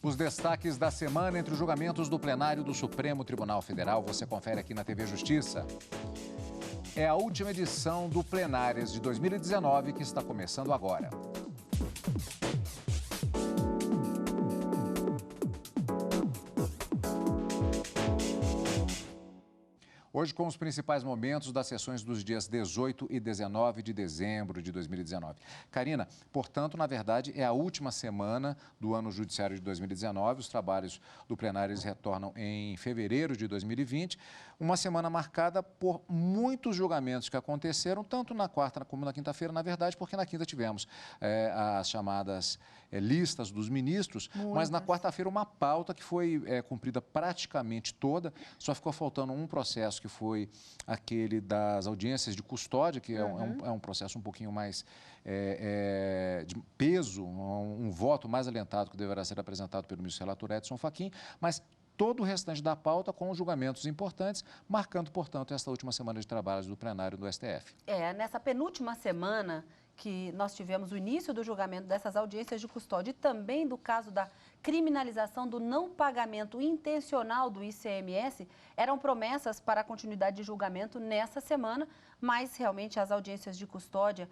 Os destaques da semana entre os julgamentos do plenário do Supremo Tribunal Federal, você confere aqui na TV Justiça. É a última edição do Plenárias de 2019 que está começando agora. Hoje, com os principais momentos das sessões dos dias 18 e 19 de dezembro de 2019. Karina, portanto, na verdade, é a última semana do ano judiciário de 2019. Os trabalhos do plenário retornam em fevereiro de 2020. Uma semana marcada por muitos julgamentos que aconteceram, tanto na quarta como na quinta-feira, na verdade, porque na quinta tivemos as chamadas listas dos ministros, mas na quarta-feira uma pauta que foi cumprida praticamente toda, só ficou faltando um processo que foi aquele das audiências de custódia, que é um processo um pouquinho mais de peso, um voto mais alentado que deverá ser apresentado pelo ministro relator Edson Fachin, mas todo o restante da pauta com julgamentos importantes, marcando, portanto, esta última semana de trabalhos do plenário do STF. Nessa penúltima semana que nós tivemos o início do julgamento dessas audiências de custódia e também do caso da criminalização do não pagamento intencional do ICMS, eram promessas para a continuidade de julgamento nessa semana, mas realmente as audiências de custódia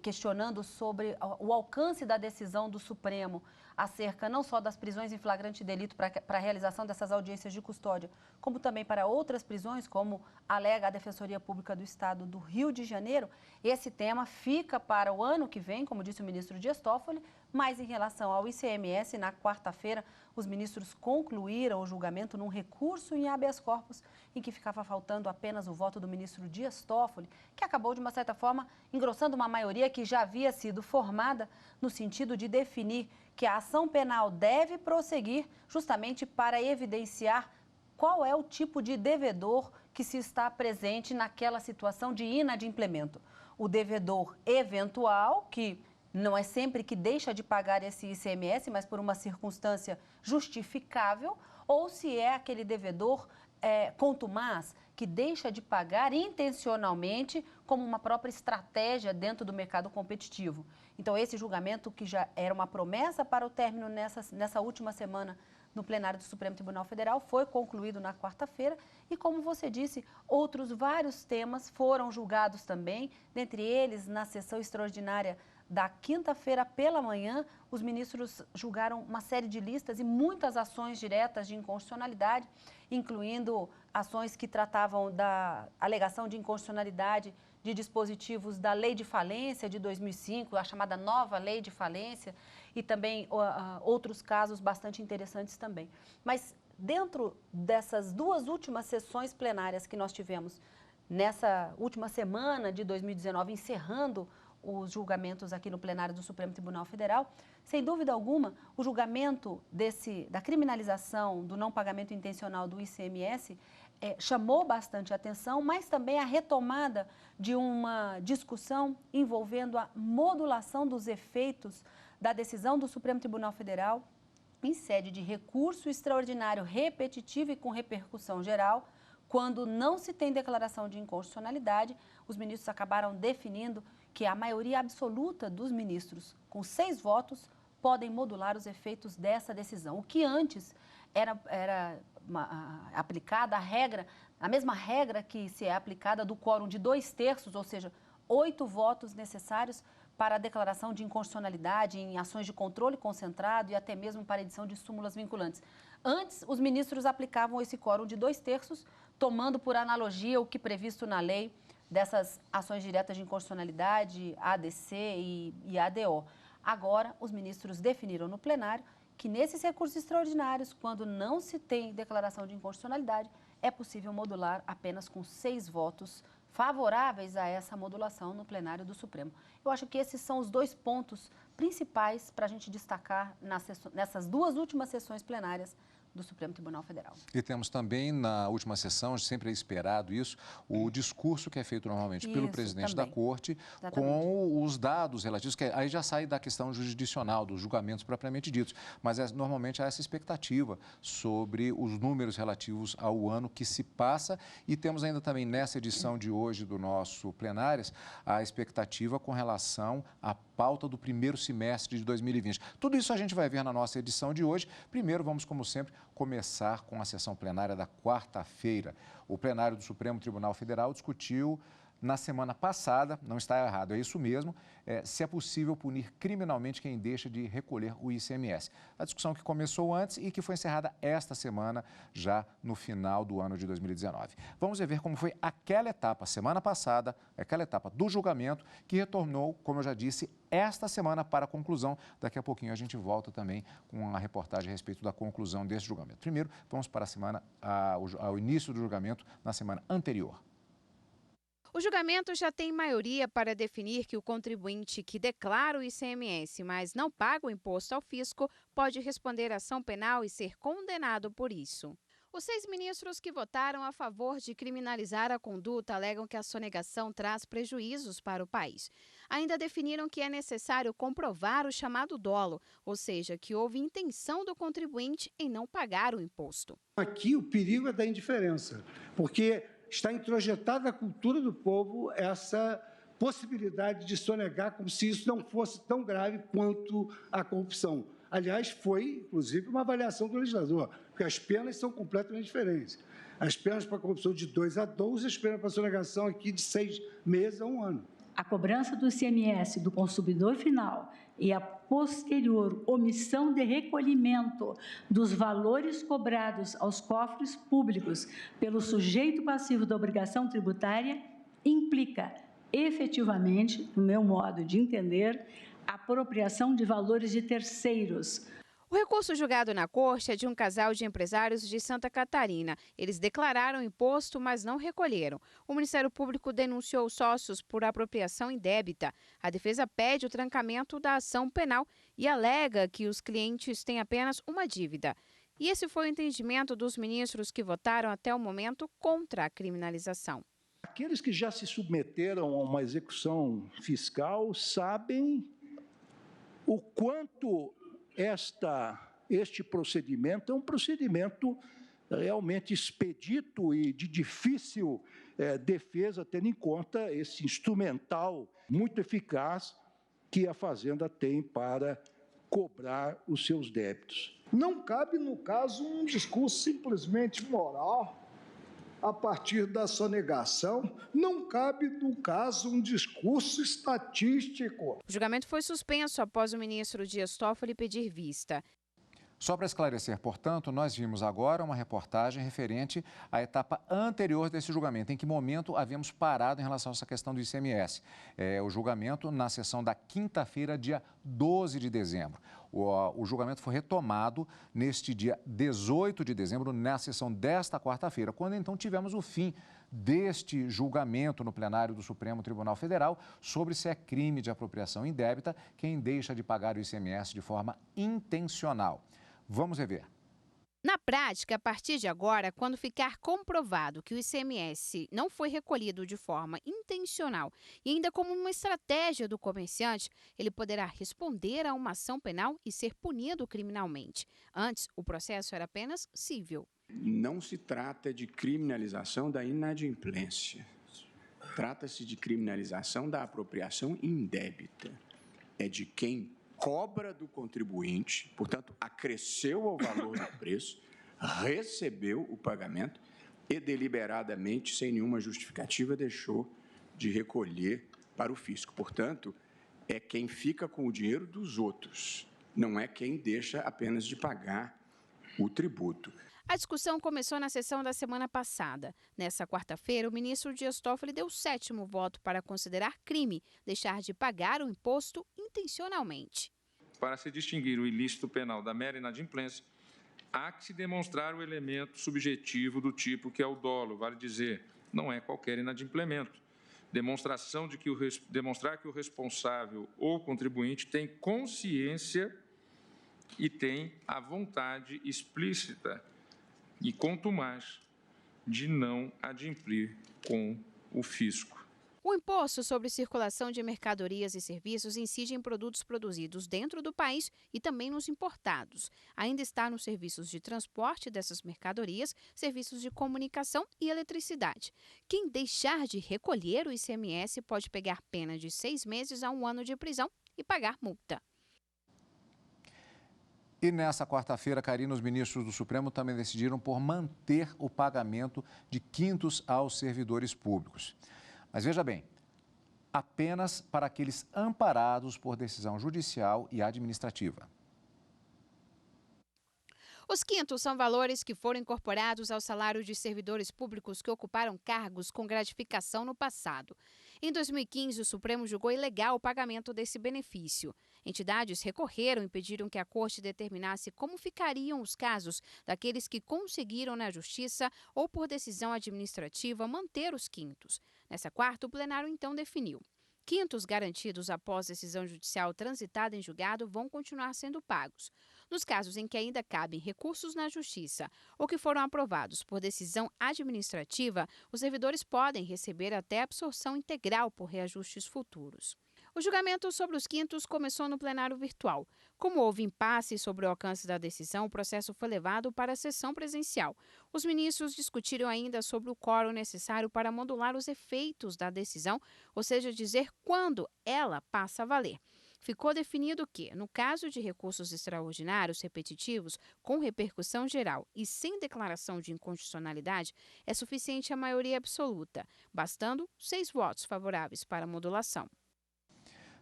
questionando sobre o alcance da decisão do Supremo acerca não só das prisões em flagrante delito para a realização dessas audiências de custódia, como também para outras prisões, como alega a Defensoria Pública do Estado do Rio de Janeiro, esse tema fica para o ano que vem, como disse o ministro Dias Toffoli, mas em relação ao ICMS, na quarta-feira, os ministros concluíram o julgamento num recurso em habeas corpus, em que ficava faltando apenas o voto do ministro Dias Toffoli, que acabou, de uma certa forma, engrossando uma maioria que já havia sido formada no sentido de definir que a ação penal deve prosseguir justamente para evidenciar qual é o tipo de devedor que se está presente naquela situação de inadimplemento. O devedor eventual, que não é sempre que deixa de pagar esse ICMS, mas por uma circunstância justificável, ou se é aquele devedor contumaz, que deixa de pagar intencionalmente como uma própria estratégia dentro do mercado competitivo. Então, esse julgamento, que já era uma promessa para o término nessa última semana no plenário do Supremo Tribunal Federal, foi concluído na quarta-feira e, como você disse, outros vários temas foram julgados também, dentre eles, na sessão extraordinária da quinta-feira pela manhã, os ministros julgaram uma série de listas e muitas ações diretas de inconstitucionalidade, incluindo ações que tratavam da alegação de inconstitucionalidade de dispositivos da Lei de Falência de 2005, a chamada nova Lei de Falência, e também outros casos bastante interessantes também. Mas dentro dessas duas últimas sessões plenárias que nós tivemos nessa última semana de 2019, encerrando os julgamentos aqui no plenário do Supremo Tribunal Federal, sem dúvida alguma, o julgamento da criminalização do não pagamento intencional do ICMS chamou bastante atenção, mas também a retomada de uma discussão envolvendo a modulação dos efeitos da decisão do Supremo Tribunal Federal em sede de recurso extraordinário repetitivo e com repercussão geral. Quando não se tem declaração de inconstitucionalidade, os ministros acabaram definindo que a maioria absoluta dos ministros, com 6 votos, podem modular os efeitos dessa decisão. O que antes era aplicada a mesma regra que se é aplicada do quórum de 2/3, ou seja, 8 votos necessários para a declaração de inconstitucionalidade em ações de controle concentrado e até mesmo para a edição de súmulas vinculantes. Antes, os ministros aplicavam esse quórum de 2/3, tomando por analogia o que previsto na lei dessas ações diretas de inconstitucionalidade, ADC e ADO. Agora, os ministros definiram no plenário que nesses recursos extraordinários, quando não se tem declaração de inconstitucionalidade, é possível modular apenas com 6 votos favoráveis a essa modulação no plenário do Supremo. Eu acho que esses são os 2 pontos principais para a gente destacar nessas 2 últimas sessões plenárias do Supremo Tribunal Federal. E temos também, na última sessão, sempre é esperado isso, o discurso que é feito normalmente pelo presidente da Corte, com os dados relativos, que aí já sai da questão jurisdicional, dos julgamentos propriamente ditos, mas normalmente há essa expectativa sobre os números relativos ao ano que se passa, e temos ainda também nessa edição de hoje do nosso Plenárias a expectativa com relação à pauta do primeiro semestre de 2020. Tudo isso a gente vai ver na nossa edição de hoje. Primeiro, vamos, como sempre, começar com a sessão plenária da quarta-feira. O plenário do Supremo Tribunal Federal discutiu na semana passada, não está errado, é isso mesmo, se é possível punir criminalmente quem deixa de recolher o ICMS. A discussão que começou antes e que foi encerrada esta semana, já no final do ano de 2019. Vamos ver como foi aquela etapa, semana passada, aquela etapa do julgamento, que retornou, como eu já disse, esta semana para a conclusão. Daqui a pouquinho a gente volta também com uma reportagem a respeito da conclusão desse julgamento. Primeiro, vamos para a semana, ao início do julgamento, na semana anterior. O julgamento já tem maioria para definir que o contribuinte que declara o ICMS, mas não paga o imposto ao fisco, pode responder à ação penal e ser condenado por isso. Os 6 ministros que votaram a favor de criminalizar a conduta alegam que a sonegação traz prejuízos para o país. Ainda definiram que é necessário comprovar o chamado dolo, ou seja, que houve intenção do contribuinte em não pagar o imposto. Aqui o perigo é da indiferença, porque está introjetada na cultura do povo essa possibilidade de sonegar como se isso não fosse tão grave quanto a corrupção. Aliás, foi, inclusive, uma avaliação do legislador, porque as penas são completamente diferentes. As penas para a corrupção de 2 a 12, as penas para a sonegação aqui de 6 meses a 1 ano. A cobrança do ICMS do consumidor final e a posterior omissão de recolhimento dos valores cobrados aos cofres públicos pelo sujeito passivo da obrigação tributária implica, efetivamente, no meu modo de entender, a apropriação de valores de terceiros. O recurso julgado na Corte é de um casal de empresários de Santa Catarina. Eles declararam imposto, mas não recolheram. O Ministério Público denunciou os sócios por apropriação indébita. A defesa pede o trancamento da ação penal e alega que os clientes têm apenas uma dívida. E esse foi o entendimento dos ministros que votaram até o momento contra a criminalização. Aqueles que já se submeteram a uma execução fiscal sabem o quanto este procedimento é um procedimento realmente expedito e de difícil defesa, tendo em conta esse instrumental muito eficaz que a Fazenda tem para cobrar os seus débitos. Não cabe, no caso, um discurso simplesmente moral a partir da sonegação, não cabe, no caso, um discurso estatístico. O julgamento foi suspenso após o ministro Dias Toffoli pedir vista. Só para esclarecer, portanto, nós vimos agora uma reportagem referente à etapa anterior desse julgamento. Em que momento havíamos parado em relação a essa questão do ICMS? O julgamento na sessão da quinta-feira, dia 12 de dezembro. O julgamento foi retomado neste dia 18 de dezembro, na sessão desta quarta-feira, quando então tivemos o fim deste julgamento no plenário do Supremo Tribunal Federal sobre se é crime de apropriação indébita quem deixa de pagar o ICMS de forma intencional. Vamos rever. Na prática, a partir de agora, quando ficar comprovado que o ICMS não foi recolhido de forma intencional e ainda como uma estratégia do comerciante, ele poderá responder a uma ação penal e ser punido criminalmente. Antes, o processo era apenas civil. Não se trata de criminalização da inadimplência. Trata-se de criminalização da apropriação indébita. É de quem cobra do contribuinte, portanto, acresceu ao valor do preço, recebeu o pagamento e deliberadamente, sem nenhuma justificativa, deixou de recolher para o fisco. Portanto, é quem fica com o dinheiro dos outros, não é quem deixa apenas de pagar o tributo. A discussão começou na sessão da semana passada. Nessa quarta-feira, o ministro Dias Toffoli deu o 7º voto para considerar crime deixar de pagar o imposto intencionalmente. Para se distinguir o ilícito penal da mera inadimplência, há que se demonstrar o elemento subjetivo do tipo que é o dolo, vale dizer, não é qualquer inadimplemento. Demonstrar que o responsável ou contribuinte tem consciência e tem a vontade explícita e contumaz de não adimplir com o fisco. O imposto sobre circulação de mercadorias e serviços incide em produtos produzidos dentro do país e também nos importados. Ainda está nos serviços de transporte dessas mercadorias, serviços de comunicação e eletricidade. Quem deixar de recolher o ICMS pode pegar pena de 6 meses a 1 ano de prisão e pagar multa. E nessa quarta-feira, Karina, os ministros do Supremo também decidiram por manter o pagamento de quintos aos servidores públicos. Mas veja bem, apenas para aqueles amparados por decisão judicial e administrativa. Os quintos são valores que foram incorporados ao salário de servidores públicos que ocuparam cargos com gratificação no passado. Em 2015, o Supremo julgou ilegal o pagamento desse benefício. Entidades recorreram e pediram que a Corte determinasse como ficariam os casos daqueles que conseguiram na Justiça ou por decisão administrativa manter os quintos. Nessa quarta, o plenário então definiu. Quintos garantidos após decisão judicial transitada em julgado vão continuar sendo pagos. Nos casos em que ainda cabem recursos na Justiça ou que foram aprovados por decisão administrativa, os servidores podem receber até absorção integral por reajustes futuros. O julgamento sobre os quintos começou no plenário virtual. Como houve impasse sobre o alcance da decisão, o processo foi levado para a sessão presencial. Os ministros discutiram ainda sobre o quórum necessário para modular os efeitos da decisão, ou seja, dizer quando ela passa a valer. Ficou definido que, no caso de recursos extraordinários repetitivos, com repercussão geral e sem declaração de inconstitucionalidade, é suficiente a maioria absoluta, bastando 6 votos favoráveis para a modulação.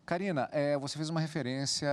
Karina, você fez uma referência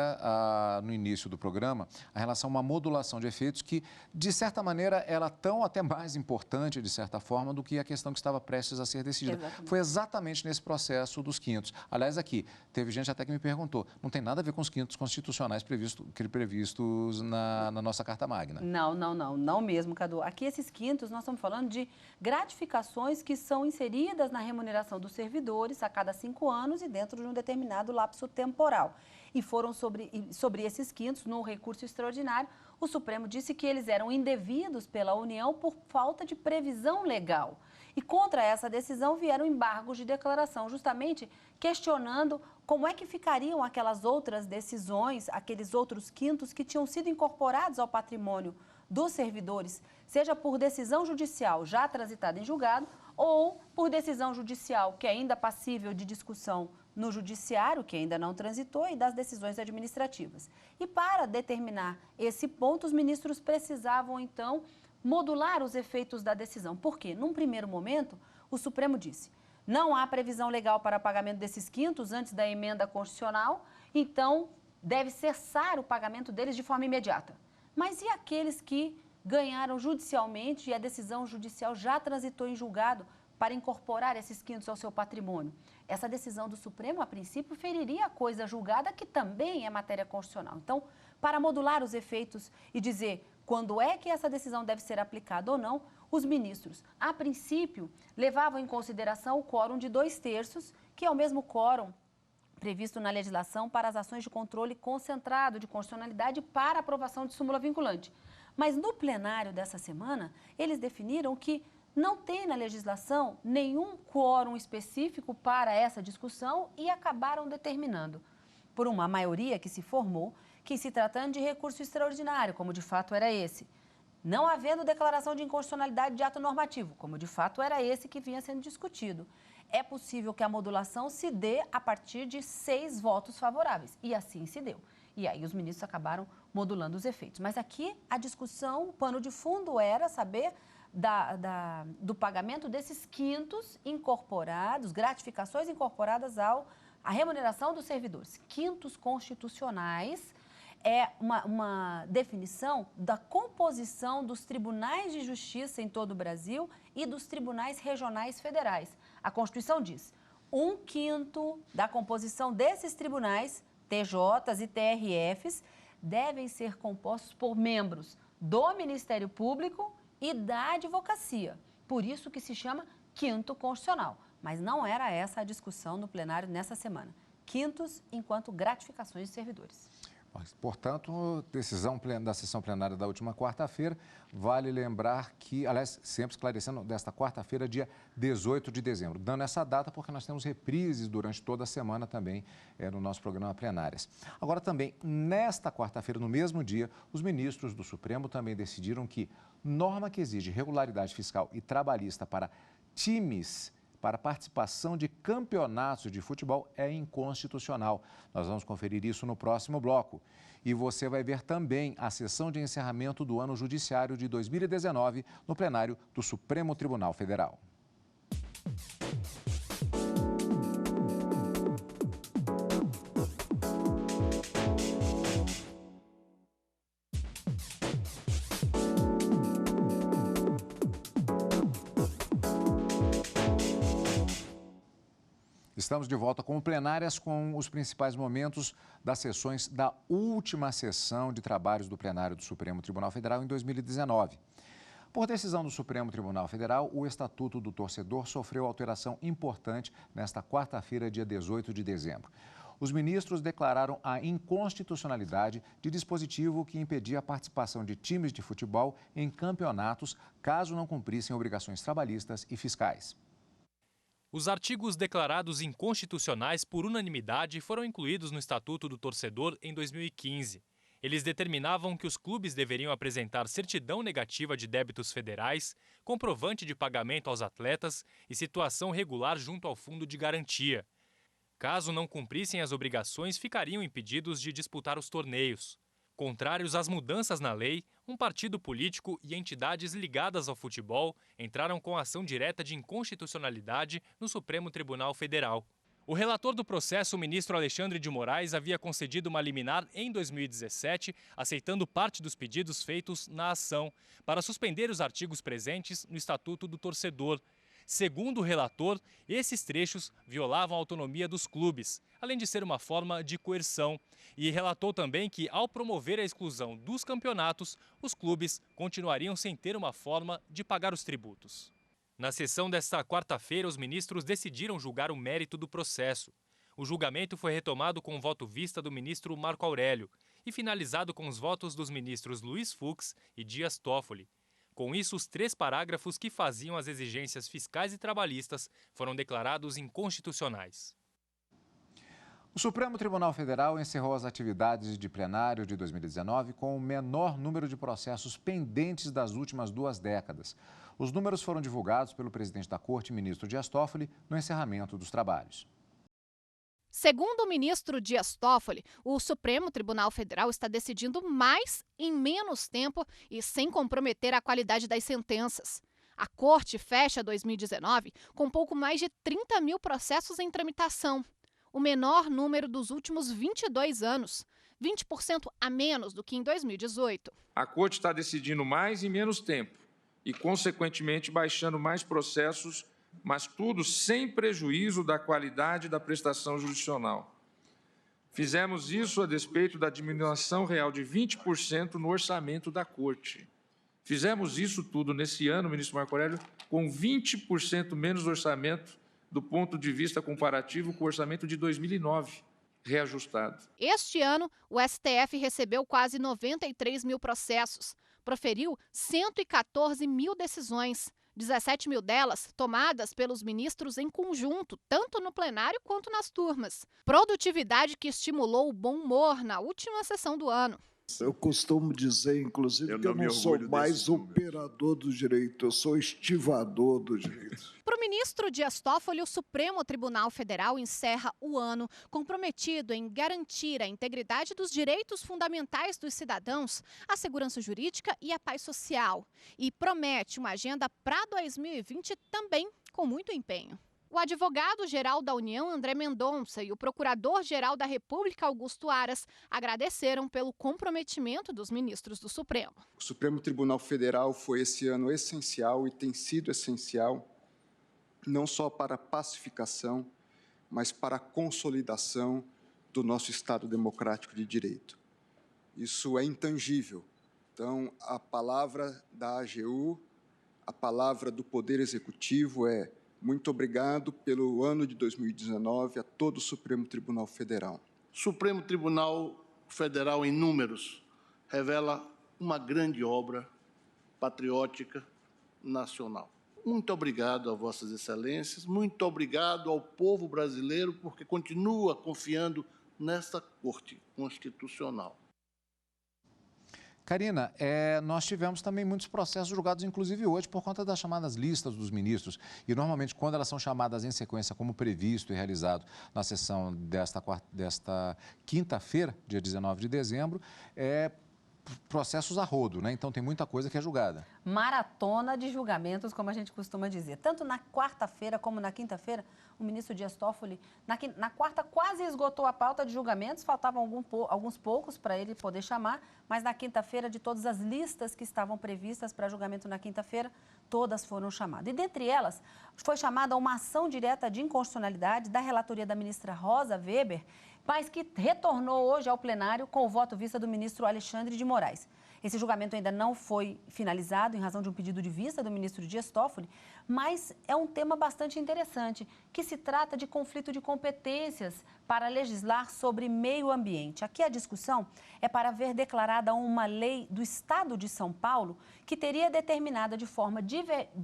no início do programa a relação a uma modulação de efeitos que, de certa maneira, ela é tão até mais importante, de certa forma, do que a questão que estava prestes a ser decidida. Exatamente. Foi exatamente nesse processo dos quintos. Aliás, aqui, teve gente até que me perguntou, não tem nada a ver com os quintos constitucionais previstos na nossa Carta Magna. Não mesmo, Cadu. Aqui, esses quintos, nós estamos falando de gratificações que são inseridas na remuneração dos servidores a cada 5 anos e dentro de um determinado lapso temporal. E foram sobre esses quintos, no recurso extraordinário, o Supremo disse que eles eram indevidos pela União por falta de previsão legal. E contra essa decisão vieram embargos de declaração, justamente questionando como é que ficariam aquelas outras decisões, aqueles outros quintos que tinham sido incorporados ao patrimônio dos servidores, seja por decisão judicial já transitada em julgado ou por decisão judicial que é ainda passível de discussão no judiciário, que ainda não transitou, e das decisões administrativas. E para determinar esse ponto, os ministros precisavam, então, modular os efeitos da decisão. Por quê? Num primeiro momento, o Supremo disse, não há previsão legal para pagamento desses quintos antes da emenda constitucional, então deve cessar o pagamento deles de forma imediata. Mas e aqueles que ganharam judicialmente e a decisão judicial já transitou em julgado para incorporar esses quintos ao seu patrimônio? Essa decisão do Supremo, a princípio, feriria a coisa julgada, que também é matéria constitucional. Então, para modular os efeitos e dizer quando é que essa decisão deve ser aplicada ou não, os ministros, a princípio, levavam em consideração o quórum de 2/3, que é o mesmo quórum previsto na legislação para as ações de controle concentrado de constitucionalidade para aprovação de súmula vinculante. Mas no plenário dessa semana, eles definiram que não tem na legislação nenhum quórum específico para essa discussão e acabaram determinando, por uma maioria que se formou, que se tratando de recurso extraordinário, como de fato era esse, não havendo declaração de inconstitucionalidade de ato normativo, como de fato era esse que vinha sendo discutido, é possível que a modulação se dê a partir de 6 votos favoráveis, e assim se deu. E aí os ministros acabaram modulando os efeitos. Mas aqui a discussão, o pano de fundo era saber do pagamento desses quintos incorporados, gratificações incorporadas à remuneração dos servidores. Quintos constitucionais é uma definição da composição dos tribunais de justiça em todo o Brasil e dos tribunais regionais federais. A Constituição diz, 1/5 da composição desses tribunais, TJs e TRFs, devem ser compostos por membros do Ministério Público e da advocacia. Por isso que se chama quinto constitucional. Mas não era essa a discussão no plenário nessa semana. Quintos enquanto gratificações de servidores. Portanto, decisão da sessão plenária da última quarta-feira, vale lembrar que, aliás, sempre esclarecendo, desta quarta-feira, dia 18 de dezembro. Dando essa data porque nós temos reprises durante toda a semana também no nosso programa Plenárias. Agora também, nesta quarta-feira, no mesmo dia, os ministros do Supremo também decidiram que norma que exige regularidade fiscal e trabalhista para times para participação de campeonatos de futebol é inconstitucional. Nós vamos conferir isso no próximo bloco. E você vai ver também a sessão de encerramento do ano judiciário de 2019 no plenário do Supremo Tribunal Federal. Estamos de volta com o Plenárias, com os principais momentos das sessões da última sessão de trabalhos do plenário do Supremo Tribunal Federal em 2019. Por decisão do Supremo Tribunal Federal, o Estatuto do Torcedor sofreu alteração importante nesta quarta-feira, dia 18 de dezembro. Os ministros declararam a inconstitucionalidade de dispositivo que impedia a participação de times de futebol em campeonatos, caso não cumprissem obrigações trabalhistas e fiscais. Os artigos declarados inconstitucionais por unanimidade foram incluídos no Estatuto do Torcedor em 2015. Eles determinavam que os clubes deveriam apresentar certidão negativa de débitos federais, comprovante de pagamento aos atletas e situação regular junto ao fundo de garantia. Caso não cumprissem as obrigações, ficariam impedidos de disputar os torneios. Contrários às mudanças na lei, um partido político e entidades ligadas ao futebol entraram com ação direta de inconstitucionalidade no Supremo Tribunal Federal. O relator do processo, o ministro Alexandre de Moraes, havia concedido uma liminar em 2017, aceitando parte dos pedidos feitos na ação, para suspender os artigos presentes no Estatuto do Torcedor. Segundo o relator, esses trechos violavam a autonomia dos clubes, além de ser uma forma de coerção. E relatou também que, ao promover a exclusão dos campeonatos, os clubes continuariam sem ter uma forma de pagar os tributos. Na sessão desta quarta-feira, os ministros decidiram julgar o mérito do processo. O julgamento foi retomado com o voto vista do ministro Marco Aurélio e finalizado com os votos dos ministros Luiz Fux e Dias Toffoli. Com isso, os 3 parágrafos que faziam as exigências fiscais e trabalhistas foram declarados inconstitucionais. O Supremo Tribunal Federal encerrou as atividades de plenário de 2019 com o menor número de processos pendentes das últimas 2 décadas. Os números foram divulgados pelo presidente da Corte, ministro Dias Toffoli, no encerramento dos trabalhos. Segundo o ministro Dias Toffoli, o Supremo Tribunal Federal está decidindo mais em menos tempo e sem comprometer a qualidade das sentenças. A Corte fecha 2019 com pouco mais de 30 mil processos em tramitação, o menor número dos últimos 22 anos, 20% a menos do que em 2018. A Corte está decidindo mais em menos tempo e, consequentemente, baixando mais processos, mas tudo sem prejuízo da qualidade da prestação jurisdicional. Fizemos isso a despeito da diminuição real de 20% no orçamento da Corte. Fizemos isso tudo nesse ano, ministro Marco Aurélio, com 20% menos orçamento do ponto de vista comparativo com o orçamento de 2009, reajustado. Este ano, o STF recebeu quase 93 mil processos, proferiu 114 mil decisões. 17 mil delas tomadas pelos ministros em conjunto, tanto no plenário quanto nas turmas. Produtividade que estimulou o bom humor na última sessão do ano. Eu costumo dizer, inclusive, que eu não sou mais operador do direito, eu sou estivador do direito. Para o ministro Dias Toffoli, o Supremo Tribunal Federal encerra o ano comprometido em garantir a integridade dos direitos fundamentais dos cidadãos, a segurança jurídica e a paz social. E promete uma agenda para 2020 também com muito empenho. O advogado-geral da União, André Mendonça, e o procurador-geral da República, Augusto Aras, agradeceram pelo comprometimento dos ministros do Supremo. O Supremo Tribunal Federal foi esse ano essencial e tem sido essencial não só para a pacificação, mas para a consolidação do nosso Estado democrático de direito. Isso é intangível. Então, a palavra da AGU, a palavra do Poder Executivo é: muito obrigado pelo ano de 2019 a todo o Supremo Tribunal Federal. O Supremo Tribunal Federal em números revela uma grande obra patriótica nacional. Muito obrigado a Vossas Excelências, muito obrigado ao povo brasileiro, porque continua confiando nesta Corte Constitucional. Karina, nós tivemos também muitos processos julgados, inclusive hoje, por conta das chamadas listas dos ministros. E, normalmente, quando elas são chamadas em sequência, como previsto e realizado na sessão desta quinta-feira, dia 19 de dezembro, processos a rodo, né? Então, tem muita coisa que é julgada. Maratona de julgamentos, como a gente costuma dizer. Tanto na quarta-feira como na quinta-feira, o ministro Dias Toffoli, na quarta, quase esgotou a pauta de julgamentos, faltavam alguns poucos para ele poder chamar, mas na quinta-feira, de todas as listas que estavam previstas para julgamento na quinta-feira, todas foram chamadas. E dentre elas, foi chamada uma ação direta de inconstitucionalidade da relatoria da ministra Rosa Weber, mas que retornou hoje ao plenário com o voto vista do ministro Alexandre de Moraes. Esse julgamento ainda não foi finalizado em razão de um pedido de vista do ministro Dias Toffoli, mas é um tema bastante interessante, que se trata de conflito de competências para legislar sobre meio ambiente. Aqui a discussão é para ver declarada uma lei do Estado de São Paulo que teria determinada de forma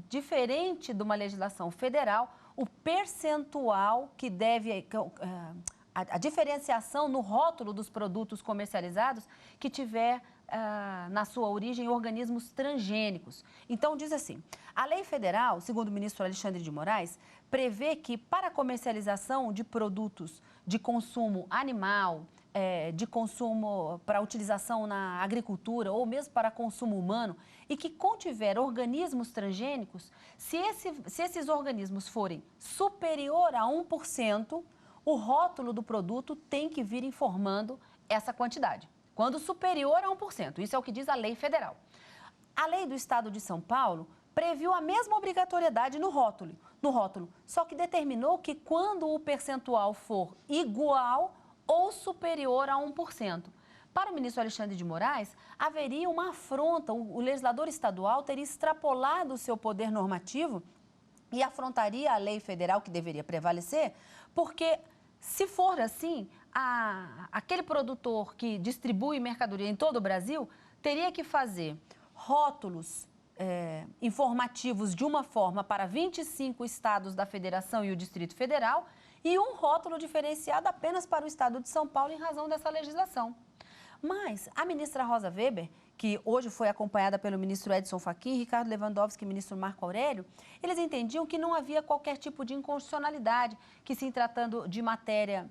diferente de uma legislação federal o percentual que deve... A diferenciação no rótulo dos produtos comercializados que tiver na sua origem organismos transgênicos. Então, diz assim, a lei federal, segundo o ministro Alexandre de Moraes, prevê que para a comercialização de produtos de consumo animal, de consumo para utilização na agricultura ou mesmo para consumo humano e que contiver organismos transgênicos, se esses organismos forem superior a 1%, o rótulo do produto tem que vir informando essa quantidade, quando superior a 1%. Isso é o que diz a lei federal. A lei do Estado de São Paulo previu a mesma obrigatoriedade no rótulo, só que determinou que quando o percentual for igual ou superior a 1%. Para o ministro Alexandre de Moraes, haveria uma afronta, o legislador estadual teria extrapolado o seu poder normativo e afrontaria a lei federal que deveria prevalecer, porque se for assim, aquele produtor que distribui mercadoria em todo o Brasil teria que fazer rótulos informativos de uma forma para 25 estados da Federação e o Distrito Federal e um rótulo diferenciado apenas para o Estado de São Paulo em razão dessa legislação. Mas a ministra Rosa Weber, que hoje foi acompanhada pelo ministro Edson Fachin, Ricardo Lewandowski e ministro Marco Aurélio, eles entendiam que não havia qualquer tipo de inconstitucionalidade, que se tratando de matéria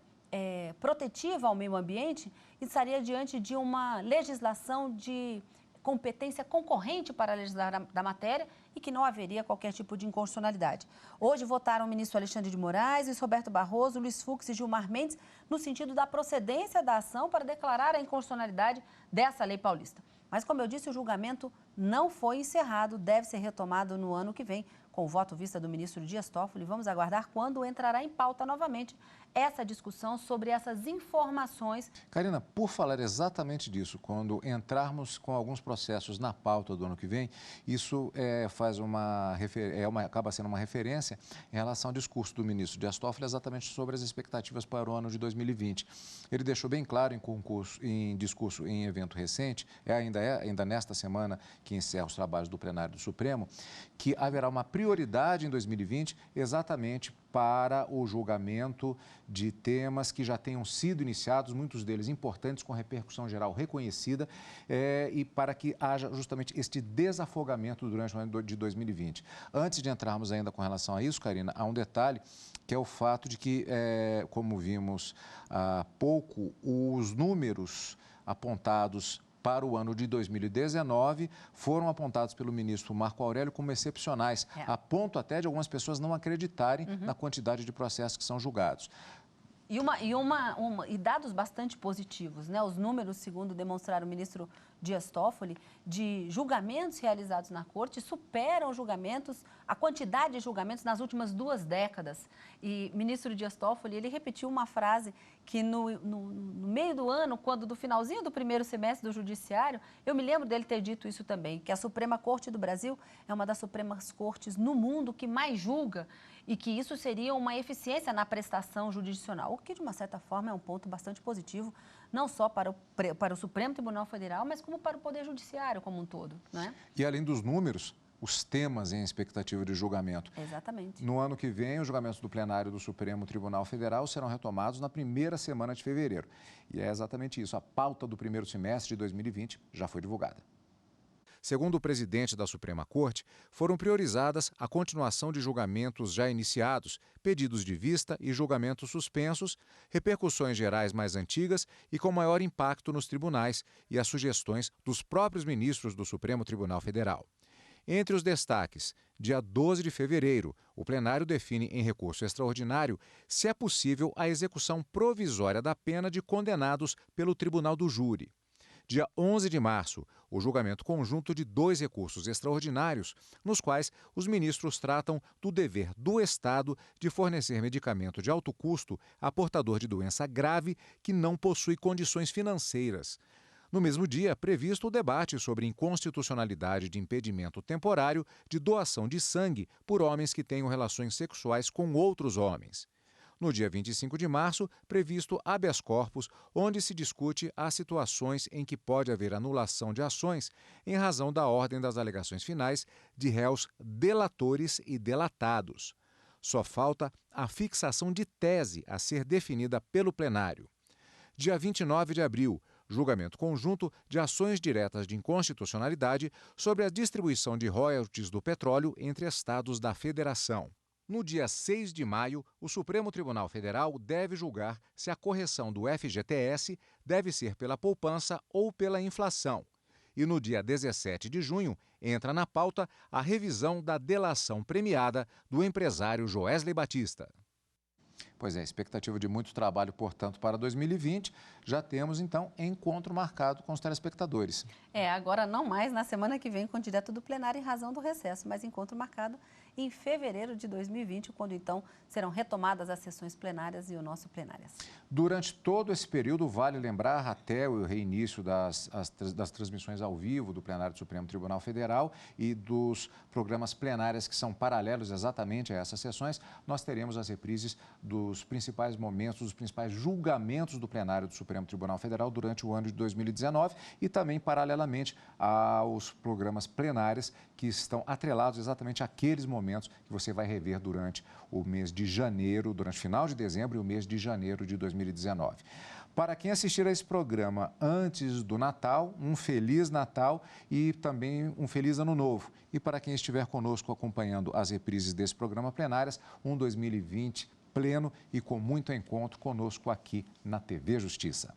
protetiva ao meio ambiente, estaria diante de uma legislação de competência concorrente para legislar da matéria e que não haveria qualquer tipo de inconstitucionalidade. Hoje votaram o ministro Alexandre de Moraes, Luiz Roberto Barroso, Luiz Fux e Gilmar Mendes no sentido da procedência da ação para declarar a inconstitucionalidade dessa lei paulista. Mas, como eu disse, o julgamento não foi encerrado, deve ser retomado no ano que vem, com o voto vista do ministro Dias Toffoli. Vamos aguardar quando entrará em pauta novamente essa discussão sobre essas informações. Karina, por falar exatamente disso, quando entrarmos com alguns processos na pauta do ano que vem, isso acaba sendo uma referência em relação ao discurso do ministro Dias Toffoli exatamente sobre as expectativas para o ano de 2020. Ele deixou bem claro em discurso em evento recente, ainda nesta semana que encerra os trabalhos do plenário do Supremo, que haverá uma prioridade em 2020 exatamente para o julgamento de temas que já tenham sido iniciados, muitos deles importantes, com repercussão geral reconhecida, e para que haja justamente este desafogamento durante o ano de 2020. Antes de entrarmos ainda com relação a isso, Karina, há um detalhe, que é o fato de que, como vimos há pouco, os números apontados para o ano de 2019 foram apontados pelo ministro Marco Aurélio como excepcionais, a ponto até de algumas pessoas não acreditarem na quantidade de processos que são julgados. E dados bastante positivos, né? Os números, segundo demonstraram o ministro Dias Toffoli, de julgamentos realizados na Corte superam a quantidade de julgamentos nas últimas 2 décadas. E o ministro Dias Toffoli, ele repetiu uma frase que no meio do ano, do finalzinho do primeiro semestre do Judiciário, eu me lembro dele ter dito isso também, que a Suprema Corte do Brasil é uma das Supremas Cortes no mundo que mais julga e que isso seria uma eficiência na prestação jurisdicional, o que, de uma certa forma, é um ponto bastante positivo não só para o Supremo Tribunal Federal, mas como para o Poder Judiciário como um todo, né? E além dos números, os temas em expectativa de julgamento. Exatamente. No ano que vem, os julgamentos do plenário do Supremo Tribunal Federal serão retomados na primeira semana de fevereiro. E é exatamente isso. A pauta do primeiro semestre de 2020 já foi divulgada. Segundo o presidente da Suprema Corte, foram priorizadas a continuação de julgamentos já iniciados, pedidos de vista e julgamentos suspensos, repercussões gerais mais antigas e com maior impacto nos tribunais e as sugestões dos próprios ministros do Supremo Tribunal Federal. Entre os destaques, dia 12 de fevereiro, o plenário define em recurso extraordinário se é possível a execução provisória da pena de condenados pelo Tribunal do Júri. Dia 11 de março, o julgamento conjunto de 2 recursos extraordinários, nos quais os ministros tratam do dever do Estado de fornecer medicamento de alto custo a portador de doença grave que não possui condições financeiras. No mesmo dia, previsto o debate sobre inconstitucionalidade de impedimento temporário de doação de sangue por homens que tenham relações sexuais com outros homens. No dia 25 de março, previsto habeas corpus, onde se discute as situações em que pode haver anulação de ações em razão da ordem das alegações finais de réus delatores e delatados. Só falta a fixação de tese a ser definida pelo plenário. Dia 29 de abril, julgamento conjunto de ações diretas de inconstitucionalidade sobre a distribuição de royalties do petróleo entre estados da Federação. No dia 6 de maio, o Supremo Tribunal Federal deve julgar se a correção do FGTS deve ser pela poupança ou pela inflação. E no dia 17 de junho, entra na pauta a revisão da delação premiada do empresário Joesley Batista. Pois é, expectativa de muito trabalho, portanto, para 2020. Já temos, então, encontro marcado com os telespectadores. Agora não mais na semana que vem com o direto do plenário em razão do recesso, mas encontro marcado em fevereiro de 2020, quando, então, serão retomadas as sessões plenárias e o nosso Plenárias. Durante todo esse período, vale lembrar, até o reinício das transmissões ao vivo do plenário do Supremo Tribunal Federal e dos programas plenários que são paralelos exatamente a essas sessões, nós teremos as reprises dos principais momentos, dos principais julgamentos do plenário do Supremo Tribunal Federal durante o ano de 2019 e também, paralelamente, aos programas plenários que estão atrelados exatamente àqueles momentos que você vai rever durante o mês de janeiro, durante o final de dezembro e o mês de janeiro de 2019. Para quem assistir a esse programa antes do Natal, um Feliz Natal e também um Feliz Ano Novo. E para quem estiver conosco acompanhando as reprises desse programa plenárias, um 2020 pleno e com muito encontro conosco aqui na TV Justiça.